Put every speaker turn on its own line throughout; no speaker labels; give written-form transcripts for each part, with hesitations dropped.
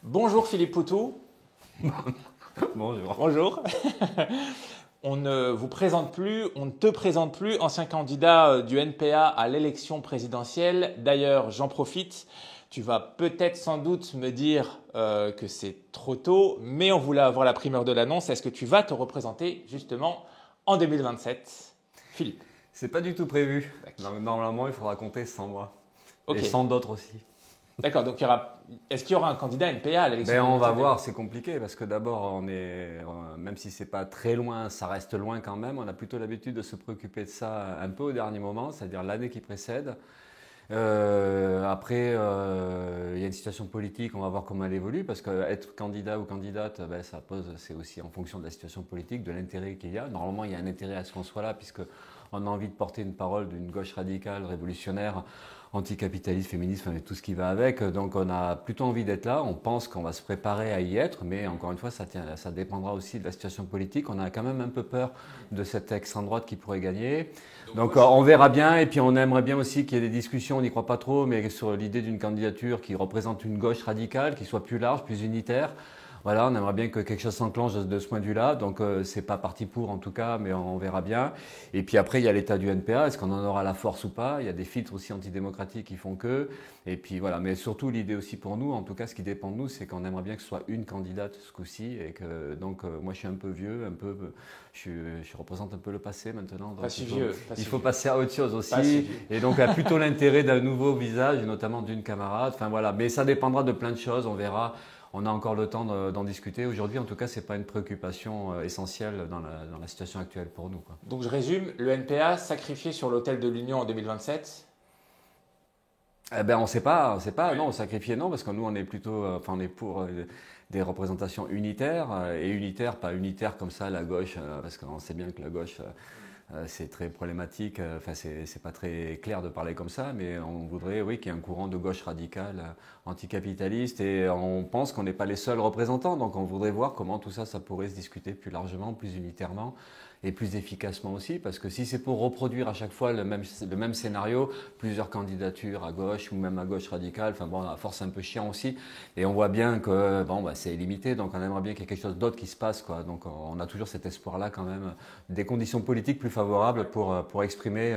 Bonjour Philippe Poutou.
Bonjour.
Bonjour. On ne vous présente plus, on ne te présente plus, ancien candidat du NPA à l'élection présidentielle. D'ailleurs, j'en profite. Tu vas peut-être sans doute me dire que c'est trop tôt, mais on voulait avoir la primeur de l'annonce. Est-ce que tu vas te représenter justement en 2027, Philippe?
C'est pas du tout prévu.
D'accord.
Normalement, il faudra compter sans moi.
Ok.
Et sans d'autres aussi.
D'accord. Donc, est-ce qu'il y aura un candidat NPA à l'élection
Ben, on va
présidentielle?
voir, c'est compliqué parce que d'abord, même si c'est pas très loin, ça reste loin quand même. On a plutôt l'habitude de se préoccuper de ça un peu au dernier moment, c'est-à-dire l'année qui précède. Après, il y a une situation politique, on va voir comment elle évolue, parce qu'être candidat ou candidate, ben, c'est aussi en fonction de la situation politique, de l'intérêt qu'il y a. Normalement, il y a un intérêt à ce qu'on soit là, puisque on a envie de porter une parole d'une gauche radicale, révolutionnaire, anticapitaliste, féministe, enfin, tout ce qui va avec. Donc, on a plutôt envie d'être là. On pense qu'on va se préparer à y être, mais encore une fois, ça dépendra aussi de la situation politique. On a quand même un peu peur de cette extrême droite qui pourrait gagner. Donc on verra bien, et puis on aimerait bien aussi qu'il y ait des discussions, on n'y croit pas trop, mais sur l'idée d'une candidature qui représente une gauche radicale, qui soit plus large, plus unitaire. Voilà, on aimerait bien que quelque chose s'enclenche de ce point de vue-là, donc c'est pas parti pour en tout cas, mais on verra bien. Et puis après, il y a l'état du NPA, est-ce qu'on en aura la force ou pas? Il y a des filtres aussi antidémocratiques qui font que. Et puis voilà, mais surtout l'idée aussi pour nous, en tout cas ce qui dépend de nous, c'est qu'on aimerait bien que ce soit une candidate ce coup-ci, et que donc moi je suis un peu vieux, je représente un peu le passé maintenant. Donc
Pas si vieux.
il faut passer à autre chose
Pas si
aussi,
vieux.
et donc a plutôt l'intérêt d'un nouveau visage, notamment d'une camarade. Enfin voilà, mais ça dépendra de plein de choses, on verra. On a encore le temps d'en discuter. Aujourd'hui, en tout cas, c'est pas une préoccupation essentielle dans la situation actuelle pour nous, quoi.
Donc je résume, le NPA sacrifié sur l'autel de l'Union en 2027.
Eh ben, on sait pas, non, sacrifier non, parce que nous, on est plutôt, enfin, on est pour des représentations unitaires, et unitaires, pas unitaires comme ça, la gauche, parce qu'on sait bien que la gauche, c'est très problématique, enfin c'est pas très clair de parler comme ça, mais on voudrait oui, qu'il y ait un courant de gauche radicale, anticapitaliste, et on pense qu'on n'est pas les seuls représentants, donc on voudrait voir comment tout ça, ça pourrait se discuter plus largement, plus unitairement et plus efficacement aussi, parce que si c'est pour reproduire à chaque fois le même scénario, plusieurs candidatures à gauche ou même à gauche radicale, enfin bon, à force c'est un peu chiant aussi, et on voit bien que bon, bah, c'est limité, donc on aimerait bien qu'il y ait quelque chose d'autre qui se passe, quoi. Donc on a toujours cet espoir-là quand même, des conditions politiques plus favorables pour exprimer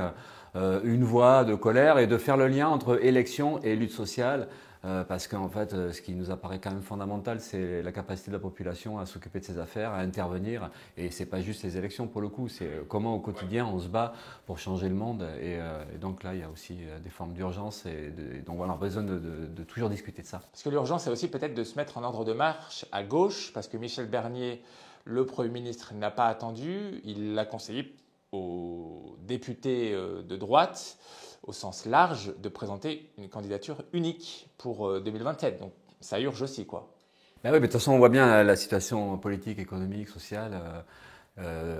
une voix de colère et de faire le lien entre élection et lutte sociale. Parce qu'en fait, ce qui nous apparaît quand même fondamental, c'est la capacité de la population à s'occuper de ses affaires, à intervenir. Et c'est pas juste les élections pour le coup, c'est comment au quotidien on se bat pour changer le monde. Et donc là, il y a aussi des formes d'urgence. Donc voilà, on a besoin de toujours discuter de ça.
Parce que l'urgence, c'est aussi peut-être de se mettre en ordre de marche à gauche, parce que Michel Barnier, le Premier ministre, n'a pas attendu. Il l'a conseillé aux députés de droite, au sens large, de présenter une candidature unique pour 2027. Donc ça urge aussi, quoi.
Ben oui, mais de toute façon, on voit bien la situation politique, économique, sociale.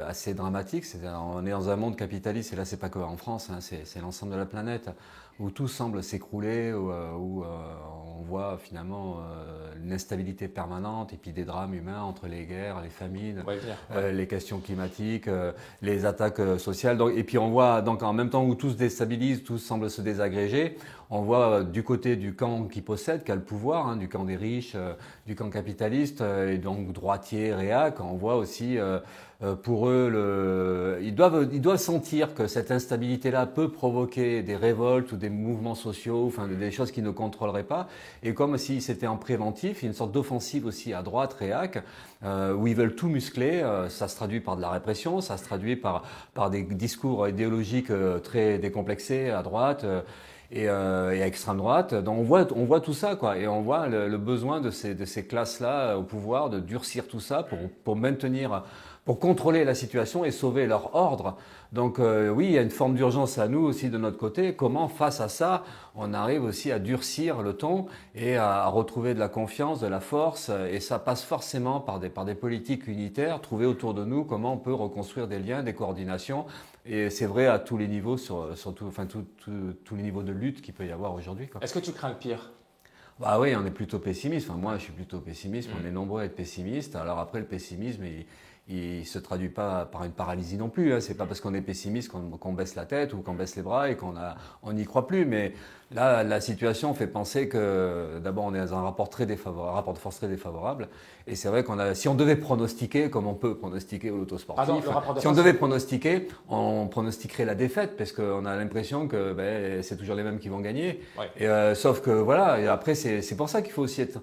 Assez dramatique. On est dans un monde capitaliste, et là, c'est pas qu'en France, hein, c'est l'ensemble de la planète, où tout semble s'écrouler, où on voit finalement une instabilité permanente, et puis des drames humains entre les guerres, les famines,
On va y venir. Ouais.
les questions climatiques, les attaques sociales. Donc, et puis on voit, donc en même temps où tout se déstabilise, tout semble se désagréger, on voit du côté du camp qui possède, qui a le pouvoir, hein, du camp des riches, du camp capitaliste, et donc droitier, réac, on voit aussi pour eux, ils doivent sentir que cette instabilité-là peut provoquer des révoltes ou des mouvements sociaux, enfin des choses qu'ils ne contrôleraient pas. Et comme si c'était en préventif, il y a une sorte d'offensive aussi à droite, réac, où ils veulent tout muscler. Ça se traduit par de la répression, ça se traduit par des discours idéologiques très décomplexés à droite. Et à extrême droite. Donc on voit tout ça, quoi, et on voit le besoin de ces classes-là au pouvoir de durcir tout ça pour maintenir, pour contrôler la situation et sauver leur ordre. Donc oui, il y a une forme d'urgence à nous aussi de notre côté. Comment, face à ça, on arrive aussi à durcir le ton et à retrouver de la confiance, de la force. Et ça passe forcément par des politiques unitaires, trouver autour de nous comment on peut reconstruire des liens, des coordinations. Et c'est vrai à tous les niveaux, enfin tous les niveaux de lutte qu'il peut y avoir aujourd'hui, quoi.
Est-ce que tu crains le pire?
Bah oui, on est plutôt pessimiste. Enfin, moi, je suis plutôt pessimiste. On est nombreux à être pessimistes. Alors après, le pessimisme, il se traduit pas par une paralysie non plus. Hein. C'est pas parce qu'on est pessimiste qu'on baisse la tête ou qu'on baisse les bras et on n'y croit plus. Mais là, la situation fait penser que d'abord on est dans un rapport très défavorable, un rapport de force très défavorable. Et c'est vrai si on devait pronostiquer, comme on peut pronostiquer au loto sportif, si on devait pronostiquer, on pronostiquerait la défaite parce qu'on a l'impression que c'est toujours les mêmes qui vont gagner.
Ouais.
Et, sauf que voilà. Et après, c'est pour ça qu'il faut aussi être.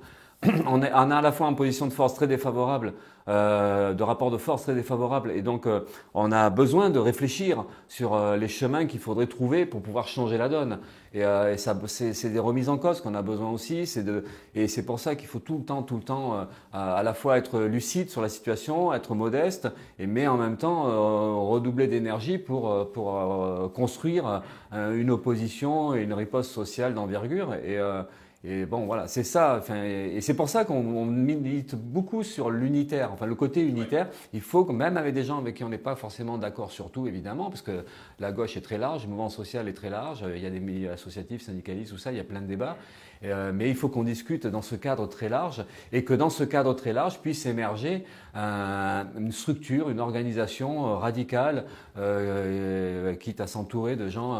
On est à la fois en position de force très défavorable, de rapport de force très défavorable, et donc on a besoin de réfléchir sur les chemins qu'il faudrait trouver pour pouvoir changer la donne. Et ça, c'est des remises en cause qu'on a besoin aussi. Et c'est pour ça qu'il faut tout le temps, à la fois être lucide sur la situation, être modeste, mais en même temps redoubler d'énergie pour construire une opposition et une riposte sociale d'envergure. Et bon, voilà, c'est ça. Enfin, et c'est pour ça qu'on milite beaucoup sur l'unitaire, enfin le côté unitaire. Il faut que même avec des gens avec qui on n'est pas forcément d'accord sur tout, évidemment, parce que la gauche est très large, le mouvement social est très large. Il y a des milieux associatifs, syndicalistes, tout ça. Il y a plein de débats. Mais il faut qu'on discute dans ce cadre très large et que dans ce cadre très large puisse émerger une structure, une organisation radicale, quitte à s'entourer de gens.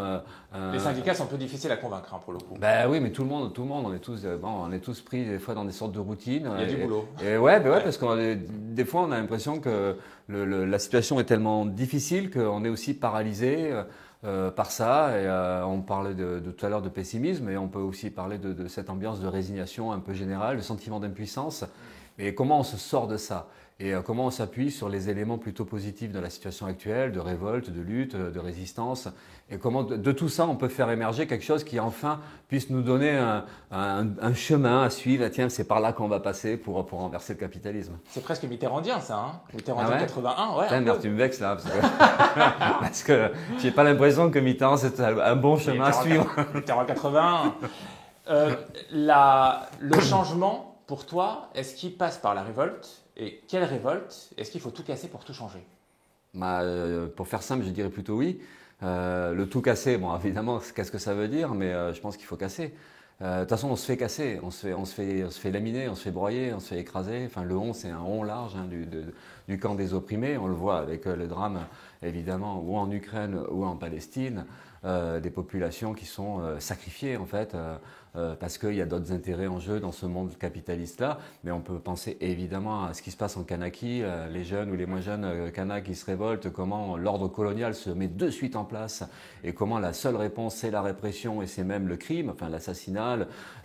Les syndicats sont un peu difficiles à convaincre pour le coup.
Ben oui, mais tout le monde, on est tous pris des fois dans des sortes de routines.
Il y a du boulot.
Et ouais, parce que des fois on a l'impression que la situation est tellement difficile qu'on est aussi paralysé. Par ça, et on parlait de tout à l'heure de pessimisme, et on peut aussi parler de cette ambiance de résignation un peu générale, de sentiment d'impuissance. Et comment on se sort de ça? Et comment on s'appuie sur les éléments plutôt positifs de la situation actuelle, de révolte, de lutte, de résistance, et comment de tout ça on peut faire émerger quelque chose qui enfin puisse nous donner un chemin à suivre. Et tiens, c'est par là qu'on va passer pour renverser le capitalisme.
C'est presque mitterrandien ça, hein? Mitterrandien 81, ouais.
Putain, merde, tu me vexes là, parce que j'ai pas l'impression que Mitterrand c'est un bon chemin à suivre.
Mitterrand 81. Le changement, pour toi, est-ce qu'il passe par la révolte? Et quelle révolte? Est-ce qu'il faut tout casser pour tout changer?
Pour faire simple, je dirais plutôt oui. Le tout casser, bon, évidemment, qu'est-ce que ça veut dire? Mais je pense qu'il faut casser. De toute façon, on se fait casser, on se fait laminer, on se fait broyer, on se fait écraser. Enfin, le on, c'est un on large du camp des opprimés. On le voit avec le drame, évidemment, ou en Ukraine ou en Palestine, des populations qui sont sacrifiées en fait. Parce qu'il y a d'autres intérêts en jeu dans ce monde capitaliste-là. Mais on peut penser évidemment à ce qui se passe en Kanaki, les jeunes ou les moins jeunes Kanaks qui se révoltent, comment l'ordre colonial se met de suite en place et comment la seule réponse c'est la répression et c'est même le crime, enfin l'assassinat,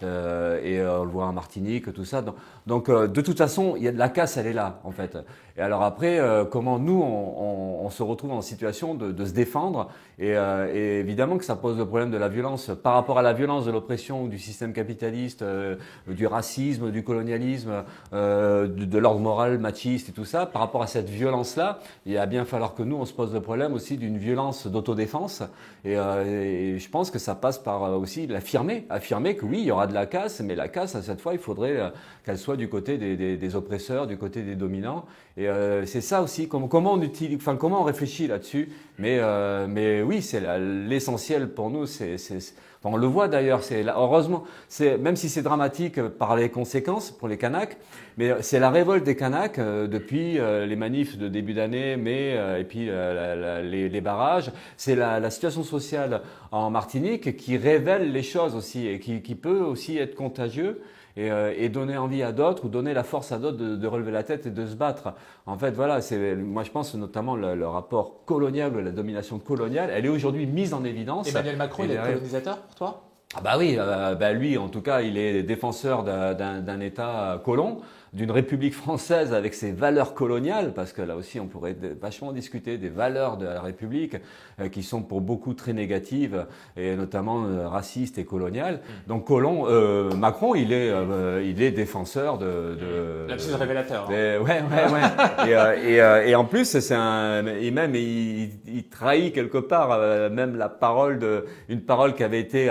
et on le voit en Martinique, tout ça. Donc de toute façon, il y a de la casse, elle est là en fait. Et alors après, comment nous on se retrouve en situation de se défendre et évidemment que ça pose le problème de la violence par rapport à la violence de l'oppression ou du système capitaliste, du racisme, du colonialisme, de l'ordre moral machiste et tout ça. Par rapport à cette violence-là, il va bien falloir que nous on se pose le problème aussi d'une violence d'autodéfense et je pense que ça passe par aussi affirmer que oui, il y aura de la casse, mais la casse cette fois il faudrait qu'elle soit du côté des oppresseurs, du côté des dominants. Et c'est ça aussi, comment on réfléchit là-dessus. Mais oui, c'est l'essentiel pour nous. On le voit d'ailleurs. Heureusement, même si c'est dramatique par les conséquences pour les Kanaks, mais c'est la révolte des Kanaks depuis les manifs de début d'année, et puis les barrages. C'est la situation sociale en Martinique qui révèle les choses aussi et qui peut aussi être contagieux. Et donner envie à d'autres ou donner la force à d'autres de relever la tête et de se battre. En fait, voilà, moi je pense notamment le rapport colonial, la domination coloniale, elle est aujourd'hui mise en évidence.
Emmanuel Macron, il est colonisateur pour toi?
Ah bah oui, lui en tout cas, il est défenseur d'un État colon, d'une République française avec ses valeurs coloniales, parce que là aussi on pourrait vachement discuter des valeurs de la République qui sont pour beaucoup très négatives et notamment racistes et coloniales. Donc Macron, il est défenseur de
l'absurde révélateur.
Ouais. Et en plus, il trahit quelque part même une parole qui avait été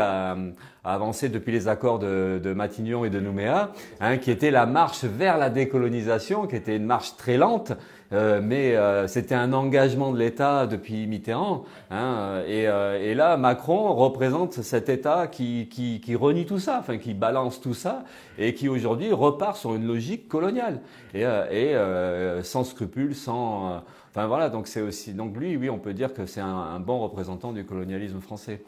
a avancé depuis les accords de Matignon et de Nouméa, hein, qui était la marche vers la décolonisation, qui était une marche très lente, mais c'était un engagement de l'État depuis Mitterrand. Hein, et là, Macron représente cet État qui renie tout ça, enfin qui balance tout ça, et qui aujourd'hui repart sur une logique coloniale et sans scrupules, sans enfin voilà, donc c'est aussi donc lui, oui, on peut dire que c'est un bon représentant du colonialisme français.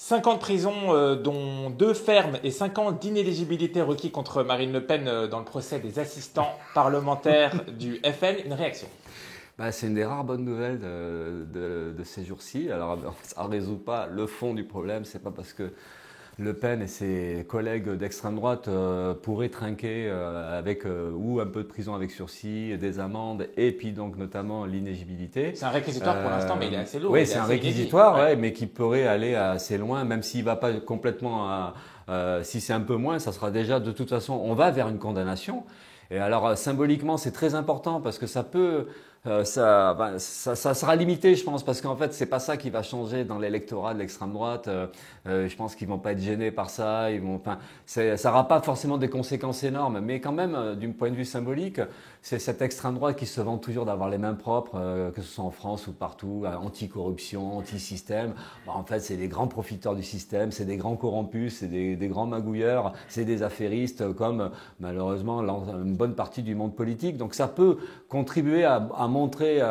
5 ans de prison, dont 2 fermes et 5 ans d'inéligibilité requis contre Marine Le Pen dans le procès des assistants parlementaires du FN. Une réaction?
Bah, c'est une des rares bonnes nouvelles de ces jours-ci. Alors, ça ne résout pas le fond du problème. C'est pas parce que Le Pen et ses collègues d'extrême droite pourraient trinquer avec ou un peu de prison avec sursis, des amendes et puis donc notamment l'inéligibilité.
C'est un réquisitoire pour l'instant, mais il est assez lourd.
Oui, c'est un réquisitoire, ouais, mais qui pourrait aller assez loin, même s'il ne va pas complètement si c'est un peu moins, ça sera déjà de toute façon, on va vers une condamnation. Et alors symboliquement, c'est très important parce que ça peut ça sera limité, je pense, parce qu'en fait, c'est pas ça qui va changer dans l'électorat de l'extrême droite. Je pense qu'ils vont pas être gênés par ça. Ça n'aura pas forcément des conséquences énormes, mais quand même, d'un point de vue symbolique, c'est cette extrême droite qui se vante toujours d'avoir les mains propres, que ce soit en France ou partout, anti-corruption, anti-système. Bon, en fait, c'est des grands profiteurs du système, c'est des grands corrompus, c'est des grands magouilleurs, c'est des affairistes, comme malheureusement une bonne partie du monde politique. Donc, ça peut contribuer à montrer,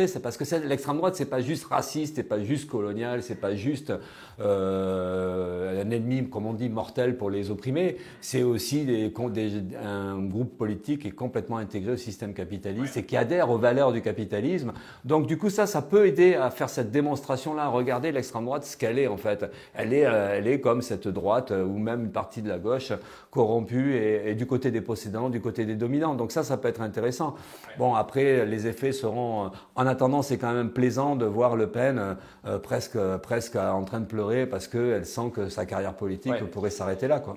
c'est parce que l'extrême droite, c'est pas juste raciste, c'est pas juste colonial, c'est pas juste un ennemi, comme on dit, mortel pour les opprimés. C'est aussi un groupe politique qui est complètement intégré au système capitaliste et qui adhère aux valeurs du capitalisme. Donc du coup, ça peut aider à faire cette démonstration-là. Regardez l'extrême droite, ce qu'elle est en fait. Elle est comme cette droite ou même une partie de la gauche corrompue et du côté des possédants, du côté des dominants. Donc ça peut être intéressant. Bon, après, les effets seront... En attendant, c'est quand même plaisant de voir Le Pen presque en train de pleurer parce qu'elle sent que sa carrière politique pourrait s'arrêter là, quoi.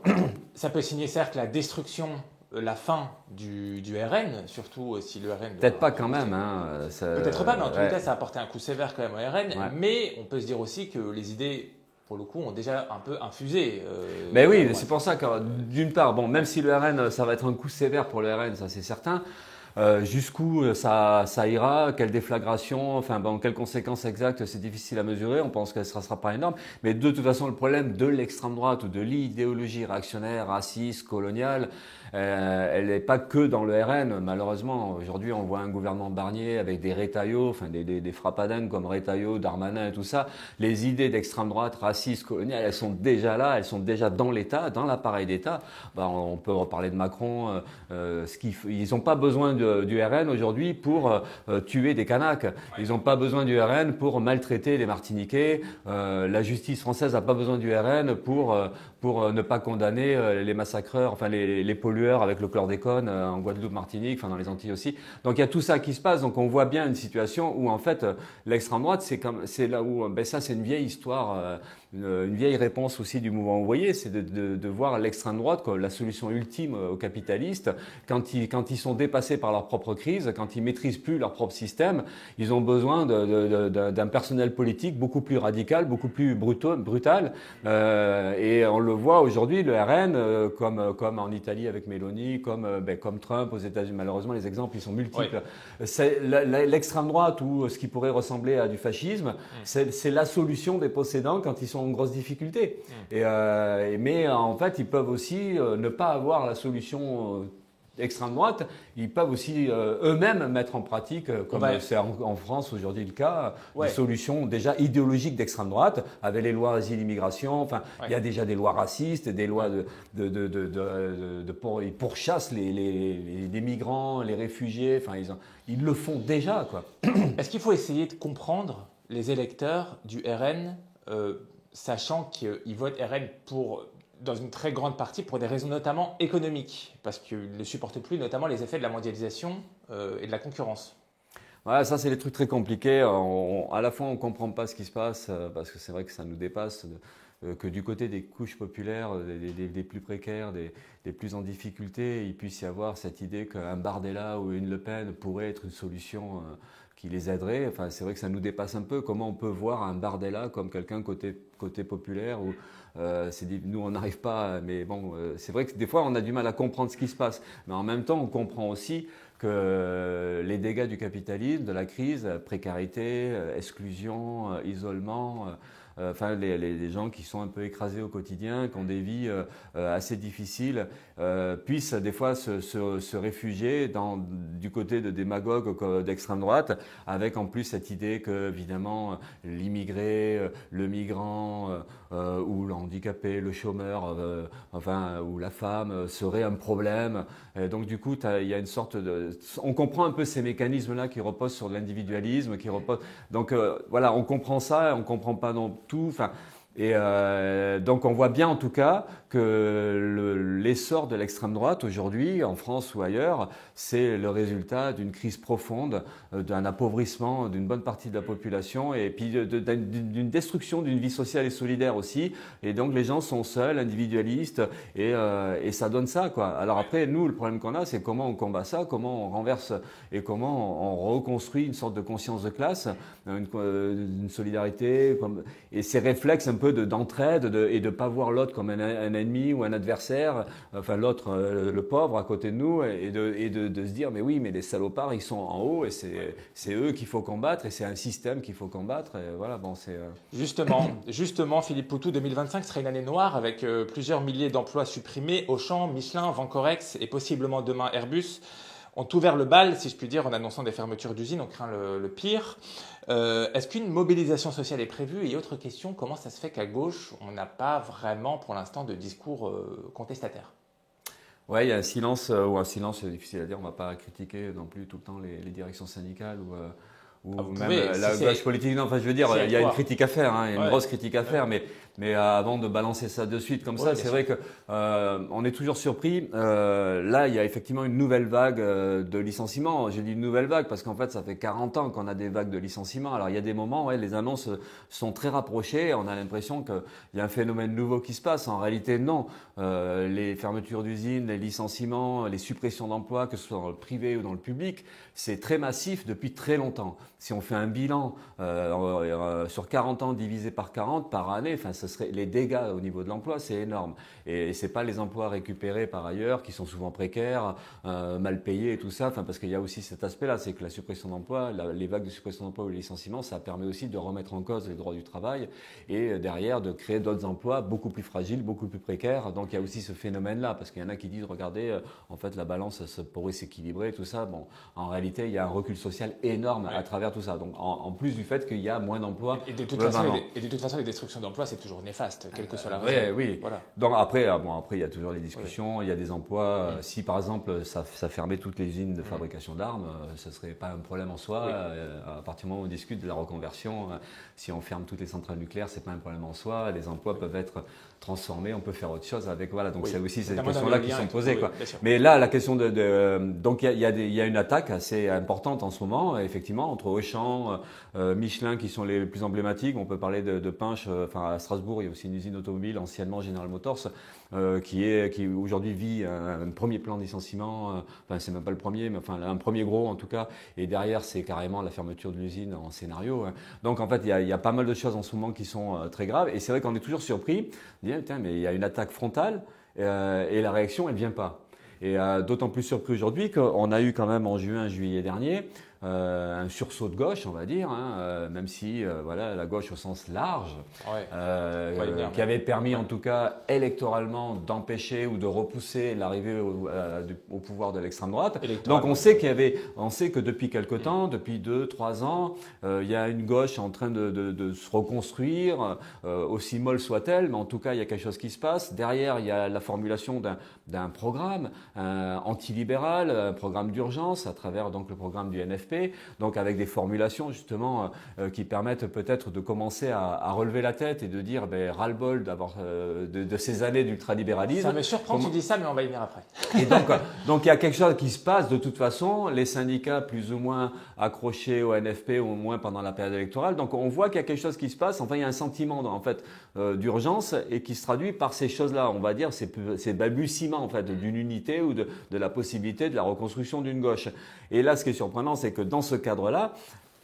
Ça peut signer, certes, la destruction, la fin du RN, surtout si le RN...
Peut-être pas quand même. Hein,
peut-être pas, mais en tout cas, ça a apporté un coup sévère quand même au RN. Ouais. Mais on peut se dire aussi que les idées... pour le coup, ont déjà un peu infusé.
Mais oui, c'est pour ça que, d'une part, bon, même si le RN, ça va être un coup sévère pour le RN, ça c'est certain, jusqu'où ça ira, quelle déflagration, enfin bon, quelles conséquences exactes, c'est difficile à mesurer, on pense que ça ne sera pas énorme, mais de toute façon, le problème de l'extrême droite ou de l'idéologie réactionnaire, raciste, coloniale, elle n'est pas que dans le RN, malheureusement. Aujourd'hui, on voit un gouvernement Barnier avec des Retailleau, enfin des frappadingues comme Retailleau, Darmanin et tout ça. Les idées d'extrême droite, racistes, coloniales, elles sont déjà là, elles sont déjà dans l'État, dans l'appareil d'État. Ben, on peut reparler de Macron. Ils n'ont pas besoin du RN aujourd'hui pour tuer des Kanaks. Ils n'ont pas besoin du RN pour maltraiter les Martiniquais. La justice française n'a pas besoin du RN pour ne pas condamner les massacreurs, enfin les pollueurs avec le chlordécone en Guadeloupe, Martinique, enfin dans les Antilles aussi. Donc il y a tout ça qui se passe. Donc on voit bien une situation où en fait l'extrême droite, c'est là où ça c'est une vieille histoire, une vieille réponse aussi du mouvement ouvrier, c'est de voir l'extrême droite comme la solution ultime aux capitalistes quand ils sont dépassés par leur propre crise, quand ils maîtrisent plus leur propre système, ils ont besoin d'un personnel politique beaucoup plus radical, beaucoup plus brutal. Et on le voit aujourd'hui, le RN, comme en Italie avec Meloni, comme Trump aux États-Unis. Malheureusement, les exemples ils sont multiples. Oui. C'est l'extrême droite ou ce qui pourrait ressembler à du fascisme, c'est la solution des possédants quand ils sont en grosse difficulté. Mais en fait, ils peuvent aussi ne pas avoir la solution extrême droite, ils peuvent aussi eux-mêmes mettre en pratique, comme c'est en France aujourd'hui le cas, des solutions déjà idéologiques d'extrême droite, avec les lois asile-immigration. Enfin, il y a déjà des lois racistes, des lois ils pourchassent les migrants, les réfugiés. Enfin, ils le font déjà, quoi.
Est-ce qu'il faut essayer de comprendre les électeurs du RN, sachant qu'ils votent RN dans une très grande partie pour des raisons notamment économiques, parce qu'ils ne supportent plus notamment les effets de la mondialisation et de la concurrence?
Ouais, ça c'est des trucs très compliqués. À la fois on ne comprend pas ce qui se passe, parce que c'est vrai que ça nous dépasse. que du côté des couches populaires, des plus précaires, des plus en difficulté, il puisse y avoir cette idée qu'un Bardella ou une Le Pen pourrait être une solution qui les aiderait. Enfin, c'est vrai que ça nous dépasse un peu. Comment on peut voir un Bardella comme quelqu'un côté populaire ou nous on n'arrive pas, mais bon, c'est vrai que des fois on a du mal à comprendre ce qui se passe. Mais en même temps, on comprend aussi que les dégâts du capitalisme, de la crise, précarité, exclusion, isolement, enfin les gens qui sont un peu écrasés au quotidien, qui ont des vies assez difficiles, puissent des fois se réfugier du côté de démagogues d'extrême droite, avec en plus cette idée que évidemment l'immigré, le migrant ou le handicapé, le chômeur, enfin ou la femme serait un problème. Et donc du coup, il y a une sorte on comprend un peu ces mécanismes-là qui reposent sur l'individualisme, donc voilà, on comprend ça, on comprend pas non tout. Enfin, et donc on voit bien en tout cas que l'essor de l'extrême droite aujourd'hui, en France ou ailleurs, c'est le résultat d'une crise profonde, d'un appauvrissement d'une bonne partie de la population et puis d'une destruction d'une vie sociale et solidaire aussi. Et donc les gens sont seuls, individualistes et ça donne ça, quoi. Alors après, nous, le problème qu'on a, c'est comment on combat ça, comment on renverse et comment on reconstruit une sorte de conscience de classe, une solidarité et ces réflexes un peu d'entraide et de pas voir l'autre comme un ennemi ou un adversaire, enfin l'autre, le pauvre à côté de nous, et de se dire mais oui, mais les salopards ils sont en haut et c'est eux qu'il faut combattre et c'est un système qu'il faut combattre. Et voilà, bon, c'est
Justement, Philippe Poutou, 2025 serait une année noire avec plusieurs milliers d'emplois supprimés. Auchan, Michelin, Vancorex et possiblement demain Airbus ont ouvert le bal, si je puis dire, en annonçant des fermetures d'usines. On craint le pire. Est-ce qu'une mobilisation sociale est prévue? Et autre question, comment ça se fait qu'à gauche, on n'a pas vraiment pour l'instant de discours contestataire?
Ouais, il y a un silence, ou un silence, c'est difficile à dire, on ne va pas critiquer non plus tout le temps les directions syndicales ou même la gauche politique. Non, enfin, je veux dire, il y a une critique à faire, hein, il y a une grosse critique à faire, mais avant de balancer ça de suite comme ça, c'est vrai que on est toujours surpris. Là, il y a effectivement une nouvelle vague de licenciements. J'ai dit une nouvelle vague parce qu'en fait, ça fait 40 ans qu'on a des vagues de licenciements. Alors, il y a des moments, les annonces sont très rapprochées. On a l'impression qu'il y a un phénomène nouveau qui se passe. En réalité, non. Les fermetures d'usines, les licenciements, les suppressions d'emplois, que ce soit dans le privé ou dans le public, c'est très massif depuis très longtemps. Si on fait un bilan sur 40 ans divisé par 40 par année, enfin, ce serait les dégâts au niveau de l'emploi, c'est énorme. Et c'est pas les emplois récupérés par ailleurs qui sont souvent précaires, mal payés et tout ça. Enfin, parce qu'il y a aussi cet aspect-là, c'est que la suppression d'emplois, les vagues de suppression d'emplois ou les licenciements, ça permet aussi de remettre en cause les droits du travail et derrière de créer d'autres emplois beaucoup plus fragiles, beaucoup plus précaires. Donc il y a aussi ce phénomène-là, parce qu'il y en a qui disent, regardez, en fait la balance pourrait s'équilibrer, tout ça. Bon, en réalité, il y a un recul social énorme à travers tout ça. Donc en plus du fait qu'il y a moins d'emplois.
Et de toute façon, les destructions d'emplois, c'est toujours néfaste, quelle que soit la raison.
Oui. Voilà. Donc après, il y a toujours les discussions, il y a des emplois. Si par exemple ça fermait toutes les usines de fabrication d'armes, ce serait pas un problème en soi. À partir du moment où on discute de la reconversion, si on ferme toutes les centrales nucléaires, c'est pas un problème en soi. Les emplois peuvent être transformés, on peut faire autre chose avec. Voilà, donc c'est aussi ces questions-là qui sont posées, quoi. Mais là, la question donc il y a une attaque assez importante en ce moment, effectivement, entre Auchan, Michelin qui sont les plus emblématiques. On peut parler de Pinche, enfin à Strasbourg, il y a aussi une usine automobile, anciennement General Motors, qui aujourd'hui vit un premier plan de licenciement. Enfin, c'est même pas le premier, mais enfin un premier gros en tout cas. Et derrière, c'est carrément la fermeture de l'usine en scénario. Donc en fait, il y a pas mal de choses en ce moment qui sont très graves. Et c'est vrai qu'on est toujours surpris. On dit, tiens, mais il y a une attaque frontale et la réaction, elle vient pas. Et d'autant plus surpris aujourd'hui qu'on a eu quand même en juillet dernier un sursaut de gauche, on va dire, même si voilà, la gauche au sens large, qui avait permis en tout cas électoralement d'empêcher ou de repousser l'arrivée au pouvoir de l'extrême droite. Donc on sait que depuis quelque temps, depuis 2-3 ans, il y a une gauche en train de se reconstruire, aussi molle soit-elle, mais en tout cas il y a quelque chose qui se passe. Derrière, il y a la formulation d'un programme antilibéral, un programme d'urgence à travers donc le programme du NFP. Donc avec des formulations justement qui permettent peut-être de commencer à relever la tête et de dire ras-le-bol de ces années d'ultralibéralisme.
Ça me surprend que tu dis ça, mais on va y venir après.
Et donc il y a quelque chose qui se passe de toute façon, les syndicats plus ou moins accrochés au NFP au moins pendant la période électorale. Donc on voit qu'il y a quelque chose qui se passe, enfin il y a un sentiment en fait d'urgence et qui se traduit par ces choses-là. On va dire ces balbutiements en fait d'une unité ou de la possibilité de la reconstruction d'une gauche. Et là, ce qui est surprenant, c'est que dans ce cadre-là,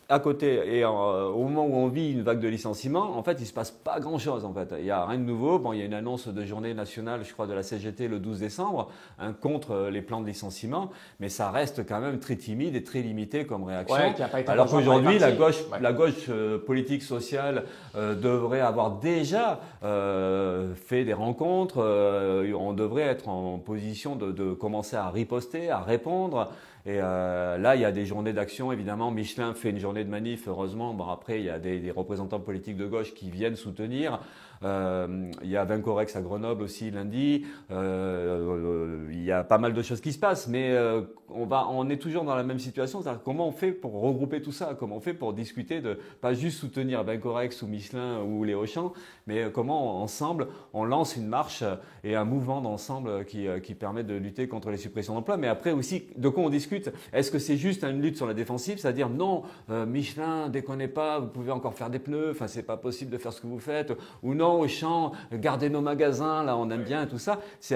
à côté, et au moment où on vit une vague de licenciements, en fait, il se passe pas grand-chose. En fait, il y a rien de nouveau. Bon, il y a une annonce de journée nationale, je crois, de la CGT le 12 décembre, contre les plans de licenciement, mais ça reste quand même très timide et très limité comme réaction.
Ouais, qui a pas été
alors qu'aujourd'hui, la gauche politique sociale devrait avoir déjà fait des rencontres. On devrait être en position de commencer à riposter, à répondre. Et là, il y a des journées d'action, évidemment. Michelin fait une journée de manif, heureusement. Bon, après, il y a des représentants politiques de gauche qui viennent soutenir. Il y a Vincorex à Grenoble aussi lundi. Il y a pas mal de choses qui se passent, mais on est toujours dans la même situation. C'est-à-dire comment on fait pour regrouper tout ça? Comment on fait pour discuter de pas juste soutenir Vincorex ou Michelin ou les Auchan, mais comment ensemble on lance une marche et un mouvement d'ensemble qui permet de lutter contre les suppressions d'emplois. Mais après aussi, de quoi on discute? Est-ce que c'est juste une lutte sur la défensive, c'est-à-dire non, Michelin, déconnez pas, vous pouvez encore faire des pneus, enfin c'est pas possible de faire ce que vous faites, ou non, Auchan, gardez nos magasins, là on aime bien tout ça. C'est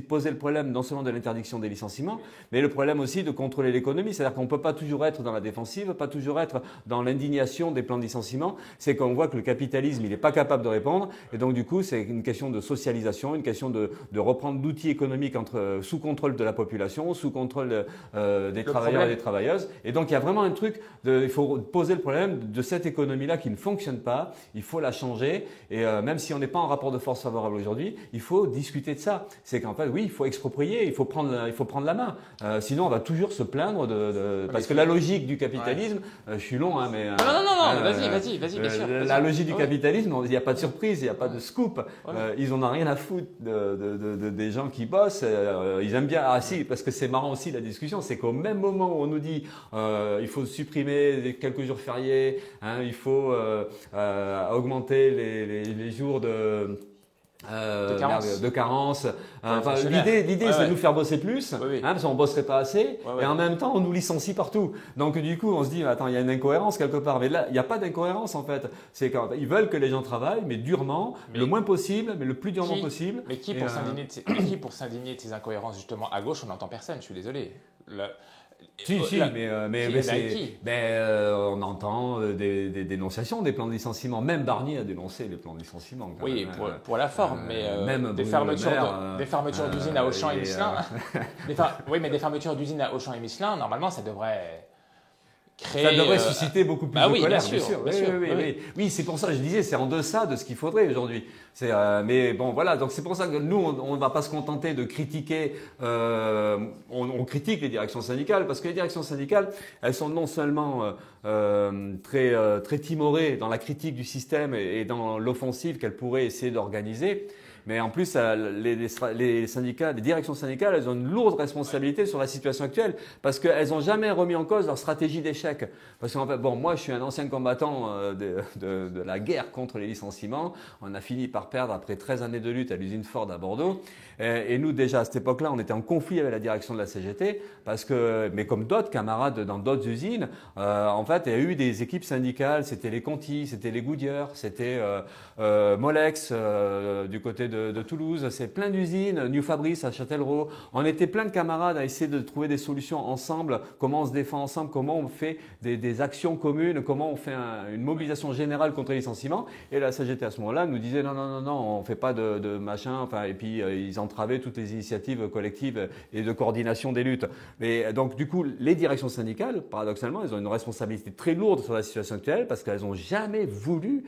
poser le problème non seulement de l'interdiction des licenciements, mais le problème aussi de contrôler l'économie. C'est-à-dire qu'on ne peut pas toujours être dans la défensive, pas toujours être dans l'indignation des plans de licenciement. C'est qu'on voit que le capitalisme, il n'est pas capable de répondre. Et donc, du coup, c'est une question de socialisation, une question de reprendre l'outil économique sous contrôle de la population, sous contrôle des travailleurs et des travailleuses. Et donc, il y a vraiment un truc, il faut poser le problème de cette économie-là qui ne fonctionne pas. Il faut la changer. Et même si on n'est pas en rapport de force favorable aujourd'hui, il faut discuter de ça. C'est qu'en fait, oui, il faut exproprier, il faut prendre la main. Sinon, on va toujours se plaindre parce que la logique du capitalisme, je suis long, hein, mais
non, vas-y, bien sûr.
La logique du capitalisme, il n'y a pas de surprise, il n'y a pas de scoop. Ils en ont rien à foutre des gens qui bossent. Ils aiment bien. Ah si, parce que c'est marrant aussi la discussion, c'est qu'au même moment où on nous dit il faut supprimer quelques jours fériés, hein, il faut augmenter les jours de carence. Enfin, l'idée, c'est de nous faire bosser plus, parce qu'on bosserait pas assez, et en même temps, on nous licencie partout. Donc, du coup, on se dit, attends, il y a une incohérence quelque part. Mais là, il n'y a pas d'incohérence, en fait. C'est qu'ils veulent que les gens travaillent, mais durement, le moins possible, mais le plus durement possible.
Mais qui pour s'indigner de ces incohérences, justement, à gauche, on n'entend personne, je suis désolé.
On entend des dénonciations des plans de licenciement. Même Barnier a dénoncé les plans de licenciement.
Oui, pour la forme, mais
même
des fermetures d'usines à Auchan et Michelin. Oui, mais des fermetures d'usines à Auchan et Michelin, normalement, ça devrait créer.
Ça devrait susciter beaucoup plus de colère, bien sûr.
Oui,
c'est pour ça que je disais, c'est en deçà de ce qu'il faudrait aujourd'hui. Mais bon, voilà. Donc c'est pour ça que nous, on ne va pas se contenter de critiquer. On critique les directions syndicales parce que les directions syndicales, elles sont non seulement très timorées dans la critique du système et dans l'offensive qu'elles pourraient essayer d'organiser. Mais en plus, les syndicats, les directions syndicales, elles ont une lourde responsabilité sur la situation actuelle parce qu'elles n'ont jamais remis en cause leur stratégie d'échec. Parce qu'en fait, moi, je suis un ancien combattant de la guerre contre les licenciements. On a fini par perdre après 13 années de lutte à l'usine Ford à Bordeaux. Et nous, déjà à cette époque-là, on était en conflit avec la direction de la CGT mais comme d'autres camarades dans d'autres usines, en fait, il y a eu des équipes syndicales. C'était les Conti, c'était les Goodyear, c'était Molex du côté de Toulouse, c'est plein d'usines, New Fabrice à Châtellerault. On était plein de camarades à essayer de trouver des solutions ensemble, comment on se défend ensemble, comment on fait des actions communes, comment on fait une mobilisation générale contre les licenciements. Et la CGT à ce moment-là nous disait non, on fait pas de machin, enfin, et puis ils entravaient toutes les initiatives collectives et de coordination des luttes. Mais donc du coup, les directions syndicales, paradoxalement, elles ont une responsabilité très lourde sur la situation actuelle parce qu'elles n'ont jamais voulu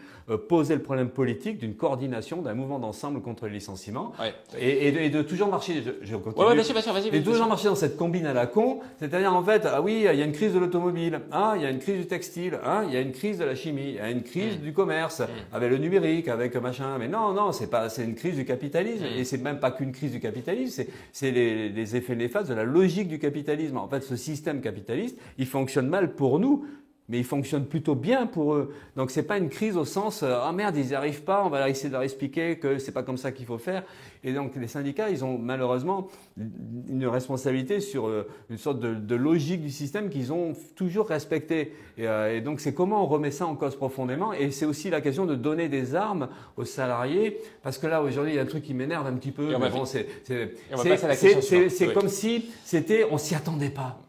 poser le problème politique d'une coordination, d'un mouvement d'ensemble contre les licenciements et de toujours marcher. Je continue.
Bien sûr, vas-y.
Et toujours marcher dans cette combine à la con, c'est-à-dire en fait, il y a une crise de l'automobile, il y a une crise du textile, il y a une crise de la chimie, il y a une crise du commerce, avec le numérique, avec machin. Mais non, c'est une crise du capitalisme et c'est même pas qu'une crise du capitalisme, c'est les effets néfastes de la logique du capitalisme. En fait, ce système capitaliste, il fonctionne mal pour nous. mais il fonctionne plutôt bien pour eux. Donc c'est pas une crise au sens ah merde ils n'y arrivent pas, on va essayer de leur expliquer que c'est pas comme ça qu'il faut faire. Et donc les syndicats ils ont malheureusement une responsabilité sur une sorte de logique du système qu'ils ont toujours respectée. Et donc c'est comment on remet ça en cause profondément. Et c'est aussi la question de donner des armes aux salariés parce que là aujourd'hui il y a un truc qui m'énerve un petit peu.
Et on
Mais
va
bon
passer à la question
c'est
suivante.
comme si c'était on s'y attendait pas.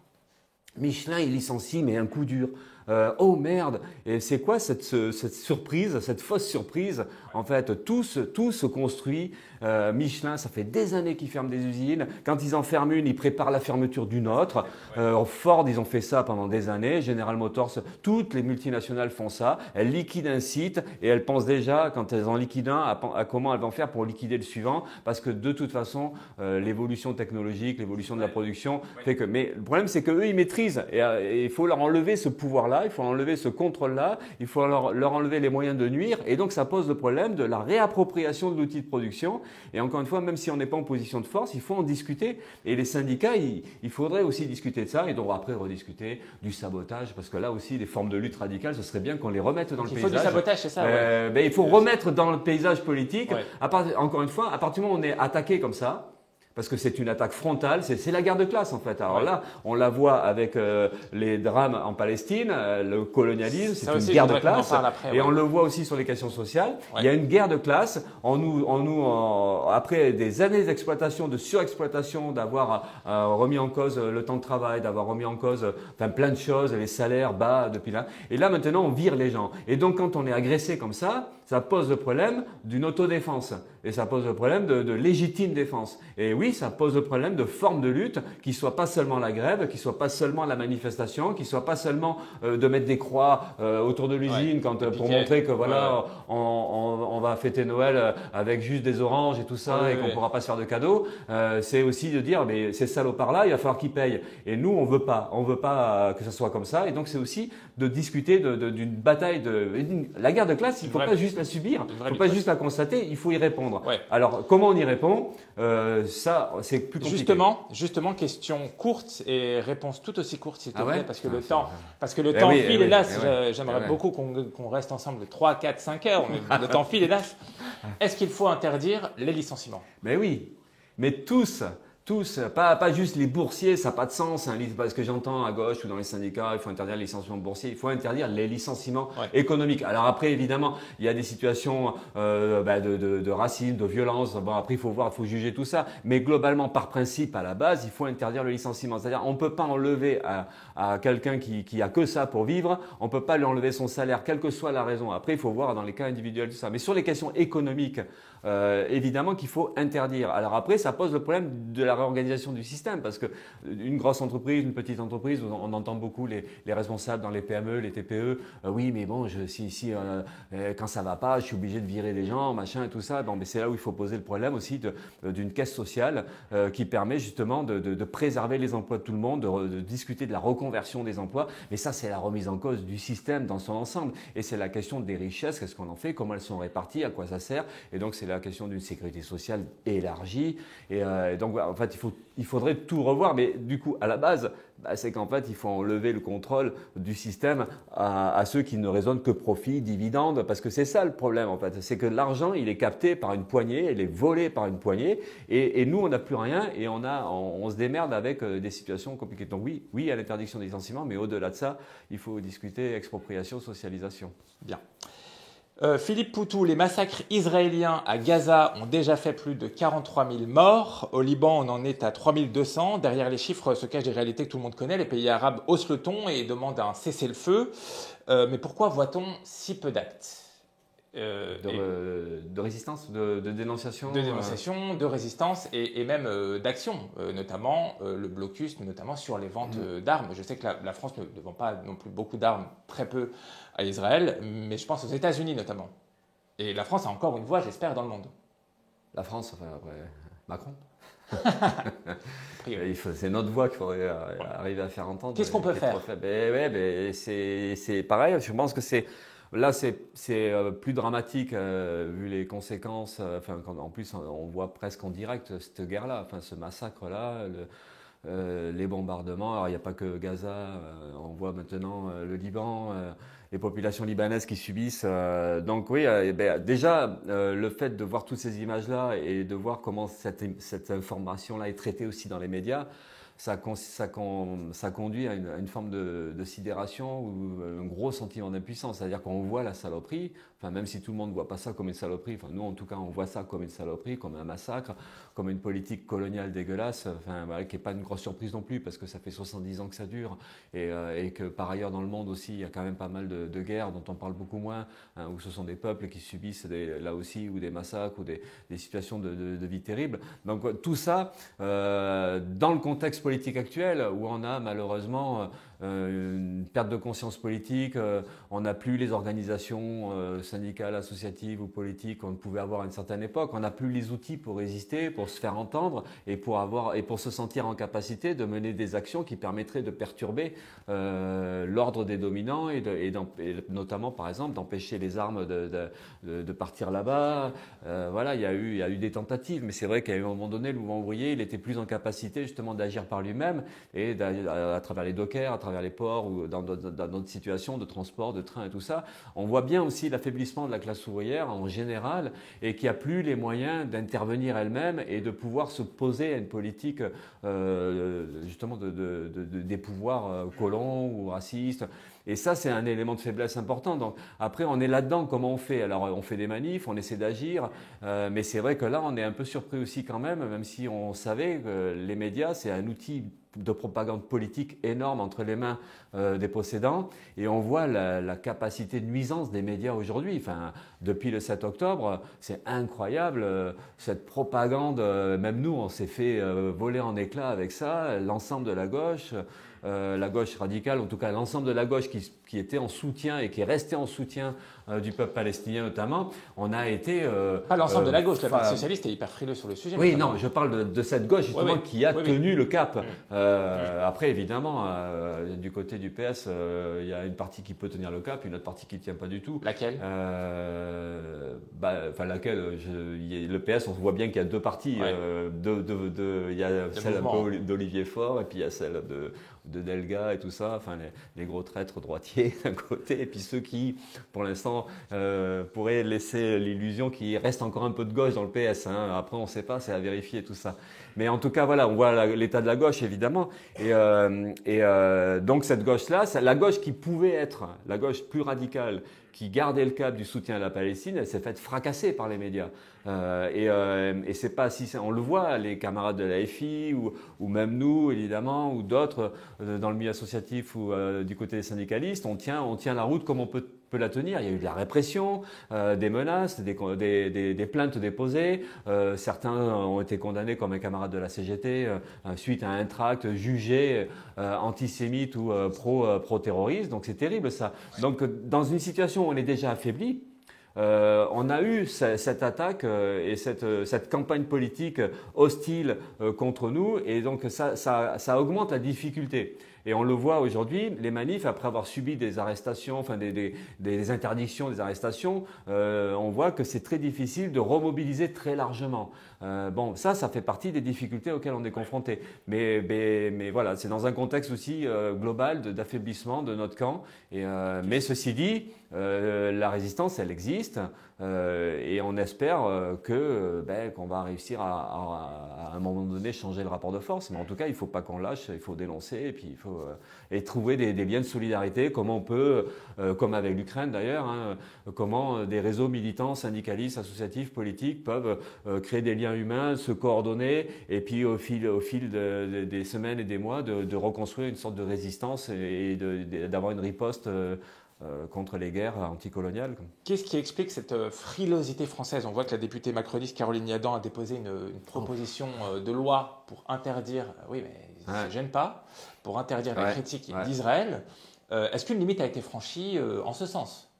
Michelin, il licencie, mais un coup dur. Oh merde! Et c'est quoi cette surprise, cette fausse surprise? En fait, tout se construit. Michelin, ça fait des années qu'ils ferment des usines. Quand ils en ferment une, ils préparent la fermeture d'une autre. Ford, ils ont fait ça pendant des années. General Motors, toutes les multinationales font ça. Elles liquident un site et elles pensent déjà, quand elles en liquident un, à comment elles vont faire pour liquider le suivant. Parce que de toute façon, l'évolution technologique, l'évolution de la production fait que. Mais le problème, c'est qu'eux, ils maîtrisent. Et il faut leur enlever ce pouvoir-là, il faut enlever ce contrôle-là, il faut leur enlever les moyens de nuire. Et donc, ça pose le problème de la réappropriation de l'outil de production. Et encore une fois, même si on n'est pas en position de force, il faut en discuter. Et les syndicats, il faudrait aussi discuter de ça. Et donc après rediscuter du sabotage, parce que là aussi, les formes de lutte radicale, ce serait bien qu'on les remette dans le paysage.
Il faut du sabotage, c'est ça.
Il faut remettre dans le paysage politique.
Ouais.
Encore une fois, à partir du moment où on est attaqué comme ça, parce que c'est une attaque frontale, c'est la guerre de classe en fait. Alors là, on la voit avec les drames en Palestine, le colonialisme, c'est une guerre de classe. Et on le voit aussi sur les questions sociales. Ouais. Il y a une guerre de classe. Après des années d'exploitation, de surexploitation, d'avoir remis en cause le temps de travail, d'avoir remis en cause plein de choses, les salaires bas depuis là. Et là maintenant, on vire les gens. Et donc quand on est agressé comme ça pose le problème d'une autodéfense. Et ça pose le problème de légitime défense. Et oui, ça pose le problème de forme de lutte qui soit pas seulement la grève, qui soit pas seulement la manifestation, qui soit pas seulement de mettre des croix autour de l'usine pour montrer que voilà, on va fêter Noël avec juste des oranges et tout ça et qu'on pourra pas se faire de cadeaux. C'est aussi de dire mais ces salopards-là, il va falloir qu'ils payent. Et nous, on veut pas que ça soit comme ça. Et donc c'est aussi de discuter d'une bataille la guerre de classe. Il faut pas juste la subir, il faut pas juste la constater, il faut y répondre. Ouais. Alors, comment on y répond? Ça, c'est plus compliqué.
Justement, question courte et réponse tout aussi courte, s'il te plaît, parce que le temps file, hélas. J'aimerais beaucoup qu'on reste ensemble 3, 4, 5 heures, mais le temps file, hélas. Est-ce qu'il faut interdire les licenciements?
Mais oui, mais tous, pas juste les boursiers, ça n'a pas de sens, hein, parce que j'entends à gauche ou dans les syndicats, il faut interdire les licenciements boursiers, il faut interdire les licenciements économiques. Alors après, évidemment, il y a des situations de racisme, de violence, bon après il faut juger tout ça, mais globalement, par principe, à la base, il faut interdire le licenciement. C'est-à-dire, on ne peut pas enlever à quelqu'un qui a que ça pour vivre, on ne peut pas lui enlever son salaire, quelle que soit la raison. Après, il faut voir dans les cas individuels tout ça. Mais sur les questions économiques, évidemment qu'il faut interdire. Alors après, ça pose le problème de la réorganisation du système parce que une grosse entreprise, une petite entreprise, on entend beaucoup les responsables dans les PME, les TPE. Oui, mais bon, quand ça va pas, je suis obligé de virer des gens, machin et tout ça. Bon, mais c'est là où il faut poser le problème aussi d'une caisse sociale qui permet justement de préserver les emplois de tout le monde, de discuter de la reconversion des emplois. Mais ça, c'est la remise en cause du système dans son ensemble. Et c'est la question des richesses, qu'est-ce qu'on en fait, comment elles sont réparties, à quoi ça sert. Et donc, c'est la question d'une sécurité sociale élargie. Et donc, en fait, il faudrait tout revoir. Mais du coup, à la base, c'est qu'en fait, il faut enlever le contrôle du système à ceux qui ne raisonnent que profit, dividendes. Parce que c'est ça le problème, en fait. C'est que l'argent, il est capté par une poignée, il est volé par une poignée. Et nous, on n'a plus rien et on se démerde avec des situations compliquées. Donc oui, à l'interdiction des licenciements, mais au-delà de ça, il faut discuter expropriation, socialisation.
Bien. Philippe Poutou, les massacres israéliens à Gaza ont déjà fait plus de 43 000 morts. Au Liban, on en est à 3 200. Derrière les chiffres se cachent des réalités que tout le monde connaît. Les pays arabes haussent le ton et demandent un cessez-le-feu. Mais pourquoi voit-on si peu d'actes
de résistance, de dénonciation,
de résistance et même d'action, notamment le blocus, notamment sur les ventes d'armes. Je sais que la France ne vend pas non plus beaucoup d'armes, très peu à Israël, mais je pense aux États-Unis notamment. Et la France a encore une voix, j'espère, dans le monde.
La France, enfin après Macron. C'est notre voix qu'il faudrait arriver à faire entendre.
Qu'est-ce qu'on peut faire?
C'est pareil, je pense que c'est plus dramatique vu les conséquences. En plus, on voit presque en direct cette guerre-là, ce massacre-là. les bombardements. Alors il n'y a pas que Gaza, on voit maintenant le Liban, les populations libanaises qui subissent. Donc oui, déjà le fait de voir toutes ces images-là et de voir comment cette information-là est traitée aussi dans les médias, ça conduit à une forme de sidération ou un gros sentiment d'impuissance. C'est-à-dire qu'on voit la saloperie, enfin, même si tout le monde ne voit pas ça comme une saloperie, enfin, nous en tout cas on voit ça comme une saloperie, comme un massacre, comme une politique coloniale dégueulasse, enfin, voilà, qui n'est pas une grosse surprise non plus parce que ça fait 70 ans que ça dure et que par ailleurs dans le monde aussi il y a quand même pas mal de guerres dont on parle beaucoup moins, hein, où ce sont des peuples qui subissent là aussi ou des massacres ou des situations de vie terribles. Donc tout ça, dans le contexte politique actuel où on a malheureusement une perte de conscience politique, on n'a plus les organisations syndicales, associatives ou politiques qu'on pouvait avoir à une certaine époque, on n'a plus les outils pour résister, pour se faire entendre et pour se sentir en capacité de mener des actions qui permettraient de perturber l'ordre des dominants et notamment par exemple d'empêcher les armes de partir là-bas. Voilà, il y a eu des tentatives, mais c'est vrai qu'à un moment donné, le mouvement ouvrier, il était plus en capacité justement d'agir par lui-même et à travers les dockers, à travers les ports ou dans d'autres situations de transport, de train et tout ça. On voit bien aussi l'affaiblissement de la classe ouvrière en général et qui a plus les moyens d'intervenir elle-même et de pouvoir se poser à une politique justement des pouvoirs colons ou racistes. Et ça, c'est un élément de faiblesse important. Donc, après, on est là-dedans. Comment on fait? Alors, on fait des manifs, on essaie d'agir, mais c'est vrai que là, on est un peu surpris aussi quand même si on savait que les médias, c'est un outil de propagande politique énorme entre les mains des possédants. Et on voit la capacité de nuisance des médias aujourd'hui. Enfin, depuis le 7 octobre, c'est incroyable. Cette propagande, même nous, on s'est fait voler en éclats avec ça. L'ensemble de la gauche radicale, en tout cas l'ensemble de la gauche qui était en soutien et qui est resté en soutien du peuple palestinien notamment, on a été...
Pas l'ensemble de la gauche, la Parti socialiste est hyper frileux sur le sujet.
Oui, non, je parle de cette gauche justement qui a tenu le cap. Après, évidemment, du côté du PS, il y a une partie qui peut tenir le cap, une autre partie qui ne tient pas du tout.
Laquelle
laquelle le PS, on voit bien qu'il y a deux parties. Il y a celle d'Olivier Faure et puis il y a celle de Delga et tout ça, enfin les gros traîtres droitiers d'un côté, et puis ceux qui, pour l'instant, pourraient laisser l'illusion qu'il reste encore un peu de gauche dans le PS. Hein. Après, on ne sait pas, c'est à vérifier tout ça. Mais en tout cas, voilà, on voit l'état de la gauche, évidemment. Donc cette gauche-là, la gauche qui pouvait être la gauche plus radicale, qui gardait le cap du soutien à la Palestine, elle s'est faite fracasser par les médias. Et c'est pas si on le voit, les camarades de la FI ou même nous évidemment ou d'autres dans le milieu associatif ou du côté des syndicalistes, on tient la route comme on peut la tenir. Il y a eu de la répression, des menaces, des plaintes déposées. Certains ont été condamnés comme un camarade de la CGT suite à un tract jugé antisémite ou pro-terroriste. Donc c'est terrible ça. Donc dans une situation où on est déjà affaibli, on a eu cette attaque et cette campagne politique hostile contre nous et donc ça augmente la difficulté. Et on le voit aujourd'hui, les manifs, après avoir subi des arrestations, enfin des interdictions, des arrestations, on voit que c'est très difficile de remobiliser très largement. Bon, ça fait partie des difficultés auxquelles on est confronté. Mais voilà, c'est dans un contexte aussi global d'affaiblissement de notre camp. Mais ceci dit, la résistance, elle existe. Et on espère qu'on va réussir à un moment donné changer le rapport de force. Mais en tout cas, il ne faut pas qu'on lâche, il faut dénoncer et puis il faut trouver des liens de solidarité. Comment on peut, comme avec l'Ukraine d'ailleurs, hein, comment des réseaux militants, syndicalistes, associatifs, politiques peuvent créer des liens humains, se coordonner et puis au fil des semaines et des mois de reconstruire une sorte de résistance et d'avoir une riposte contre les guerres anticoloniales.
Qu'est-ce qui explique cette frilosité française? On voit que la députée macroniste Caroline Yadan a déposé une proposition de loi pour interdire, oui mais ça ne gêne pas, pour interdire la critique d'Israël. Est-ce qu'une limite a été franchie en ce sens?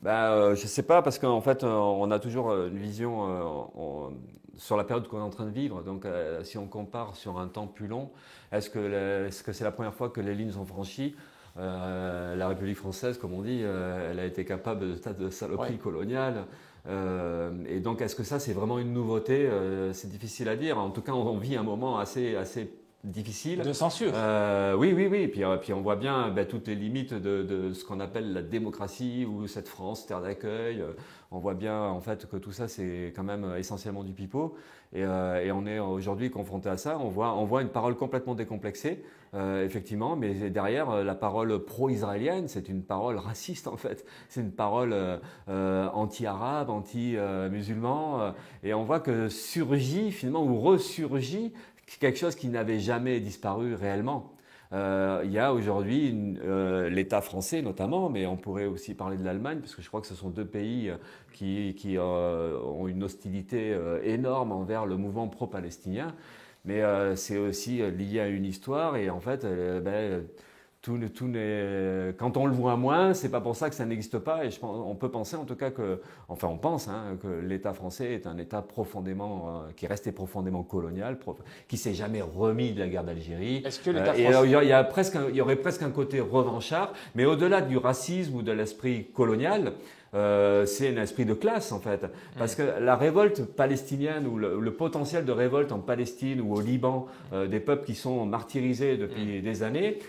Je ne sais pas parce qu'en fait on a toujours une vision sur la période qu'on est en train de vivre. Donc si on compare sur un temps plus long, est-ce que c'est la première fois que les lignes sont franchies? La République française, comme on dit, elle a été capable de tas de saloperies coloniales. Et donc, est-ce que ça, c'est vraiment une nouveauté? C'est difficile à dire. En tout cas, on vit un moment assez difficile.
De censure.
Oui. Et puis on voit bien toutes les limites de ce qu'on appelle la démocratie ou cette France, terre d'accueil. On voit bien en fait que tout ça c'est quand même essentiellement du pipeau. Et on est aujourd'hui confronté à ça. On voit une parole complètement décomplexée, effectivement, mais derrière la parole pro-israélienne, c'est une parole raciste en fait. C'est une parole anti-arabe, anti-musulman. Et on voit que surgit finalement ou ressurgit quelque chose qui n'avait jamais disparu réellement. Il y a aujourd'hui l'État français notamment, mais on pourrait aussi parler de l'Allemagne, parce que je crois que ce sont deux pays qui ont une hostilité énorme envers le mouvement pro-palestinien. Mais c'est aussi lié à une histoire, et en fait, quand on le voit moins, c'est pas pour ça que ça n'existe pas. Et on peut penser en tout cas on pense que l'État français est un État qui est resté profondément colonial, qui s'est jamais remis de la guerre d'Algérie.
Est-ce que l'État français...
il y aurait presque un côté revanchard, mais au-delà du racisme ou de l'esprit colonial. C'est un esprit de classe en fait, parce que la révolte palestinienne ou le potentiel de révolte en Palestine ou au Liban, des peuples qui sont martyrisés depuis des années,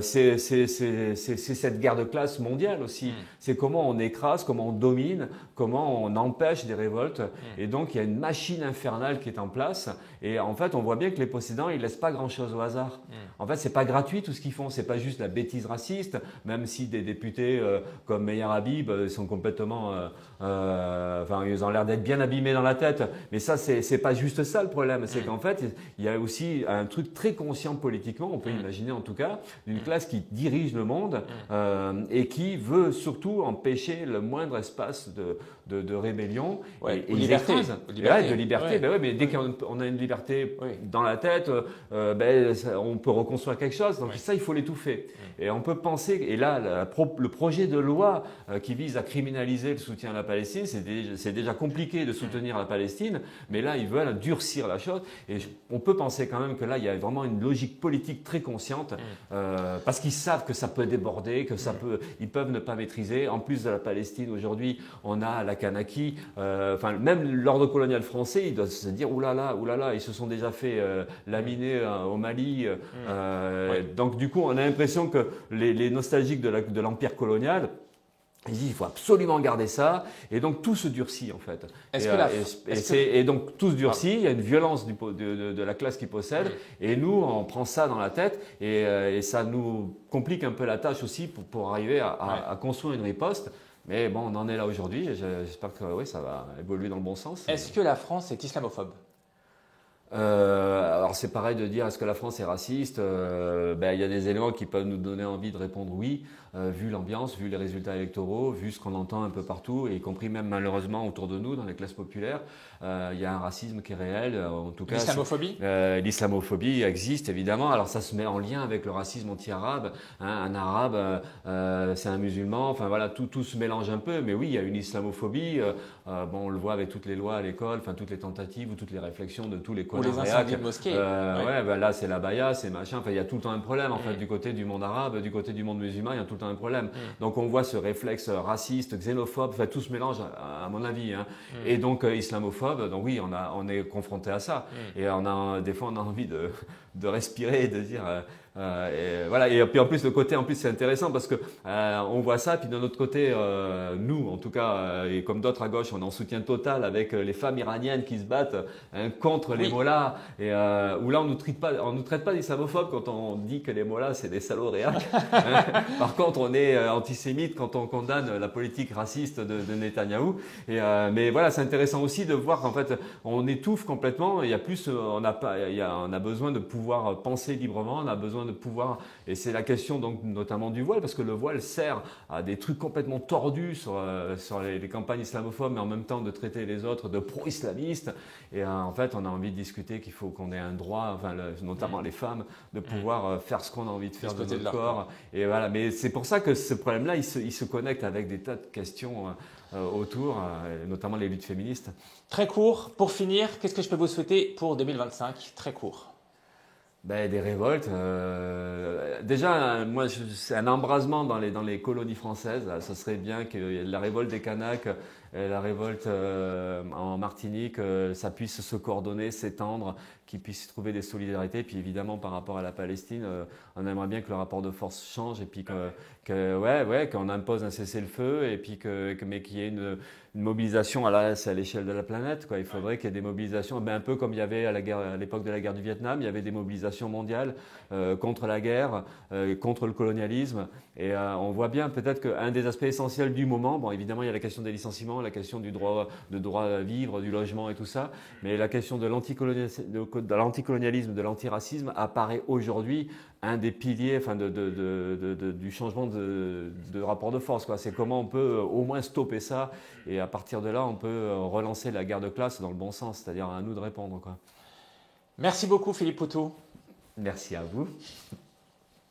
c'est cette guerre de classe mondiale aussi. C'est comment on écrase, comment on domine, comment on empêche des révoltes. Et donc il y a une machine infernale qui est en place. Et en fait, on voit bien que les possédants, ils laissent pas grand-chose au hasard. En fait, c'est pas gratuit tout ce qu'ils font. C'est pas juste la bêtise raciste, même si des députés comme Meir Habib sont complètement, ils ont l'air d'être bien abîmés dans la tête. Mais ça, c'est pas juste ça le problème. C'est qu'en fait, il y a aussi un truc très conscient politiquement, on peut imaginer en tout cas, d'une classe qui dirige le monde et qui veut surtout empêcher le moindre espace de rébellion
et liberté.
De liberté. Ouais. Mais dès qu'on a une liberté dans la tête, on peut reconstruire quelque chose. Donc ça, il faut l'étouffer. Et on peut penser, et là, le projet de loi qui vise à criminaliser le soutien à la Palestine, c'est déjà compliqué de soutenir la Palestine, mais là, ils veulent durcir la chose. Et on peut penser quand même que là, il y a vraiment une logique politique très consciente, parce qu'ils savent que ça peut déborder, que ils peuvent ne pas maîtriser. En plus de la Palestine, aujourd'hui, on a la Kanaki. Même l'ordre colonial français, il doit se dire oulala, ils se sont déjà fait laminer au Mali. Donc du coup, on a l'impression que les nostalgiques de l'empire colonial, ils disent il faut absolument garder ça, et donc tout se durcit en fait. Et donc tout se durcit, il y a une violence de la classe qui possède, et nous on prend ça dans la tête, et ça nous complique un peu la tâche aussi pour arriver à construire une riposte. Mais bon, on en est là aujourd'hui, et j'espère que ça va évoluer dans le bon sens.
Est-ce que la France est islamophobe ?
Alors c'est pareil de dire est-ce que la France est raciste, il y a des éléments qui peuvent nous donner envie de répondre oui, vu l'ambiance, vu les résultats électoraux, vu ce qu'on entend un peu partout, y compris même malheureusement autour de nous dans les classes populaires. Il y a un racisme qui est réel, en tout cas.
L'islamophobie
L'islamophobie existe évidemment. Alors ça se met en lien avec le racisme anti-arabe. Un arabe, c'est un musulman. Enfin voilà, tout se mélange un peu. Mais oui, il y a une islamophobie. On le voit avec toutes les lois à l'école, toutes les tentatives ou toutes les réflexions de tous les
ou les incendies de mosquées.
Là c'est la baya, c'est machin. Il y a tout le temps un problème en fait du côté du monde arabe, du côté du monde musulman, il y a tout le temps un problème. Donc on voit ce réflexe raciste, xénophobe. Tout se mélange à mon avis. Et donc islamophobe. Donc oui, on est confronté à ça. Et des fois on a envie de respirer et de dire et puis en plus le côté c'est intéressant parce que on voit ça, puis d'un autre côté nous en tout cas et comme d'autres à gauche, on est en soutien total avec les femmes iraniennes qui se battent contre les mollahs, et où là on nous traite pas d'islamophobes quand on dit que les mollahs c'est des salauds réacs. Par contre on est antisémite quand on condamne la politique raciste de Netanyahou. Mais voilà, c'est intéressant aussi de voir qu'en fait on étouffe complètement. Il y a plus, on a besoin de pouvoir penser librement, on a besoin de pouvoir, et c'est la question donc notamment du voile, parce que le voile sert à des trucs complètement tordus sur les campagnes islamophobes, mais en même temps de traiter les autres de pro-islamistes. Et en fait, on a envie de discuter qu'il faut qu'on ait un droit, notamment les femmes, de pouvoir faire ce qu'on a envie de faire de notre corps. Et voilà. Mais c'est pour ça que ce problème-là, il se connecte avec des tas de questions autour, notamment les luttes féministes.
Très court, pour finir, qu'est-ce que je peux vous souhaiter pour 2025 ? Très court.
Des révoltes. Déjà, moi, c'est un embrasement dans les colonies françaises. Ça serait bien qu'il y ait la révolte des Kanaks la révolte en Martinique, ça puisse se coordonner, s'étendre, qu'ils puissent trouver des solidarités. Puis évidemment, par rapport à la Palestine, on aimerait bien que le rapport de force change et puis qu'on impose un cessez-le-feu et puis mais qu'il y ait une mobilisation c'est à l'échelle de la planète, quoi. Il faudrait qu'il y ait des mobilisations, un peu comme il y avait à l'époque de la guerre du Vietnam, il y avait des mobilisations mondiales contre la guerre, contre le colonialisme. Et on voit bien peut-être qu'un des aspects essentiels du moment, bon évidemment il y a la question des licenciements, la question du droit à vivre, du logement et tout ça, mais la question de l'anticolonialisme, de l'antiracisme apparaît aujourd'hui un des piliers du changement de rapport de force, quoi. C'est comment on peut au moins stopper ça et à partir de là on peut relancer la guerre de classe dans le bon sens, c'est-à-dire à nous de répondre, quoi.
Merci beaucoup Philippe Poutou.
Merci à vous.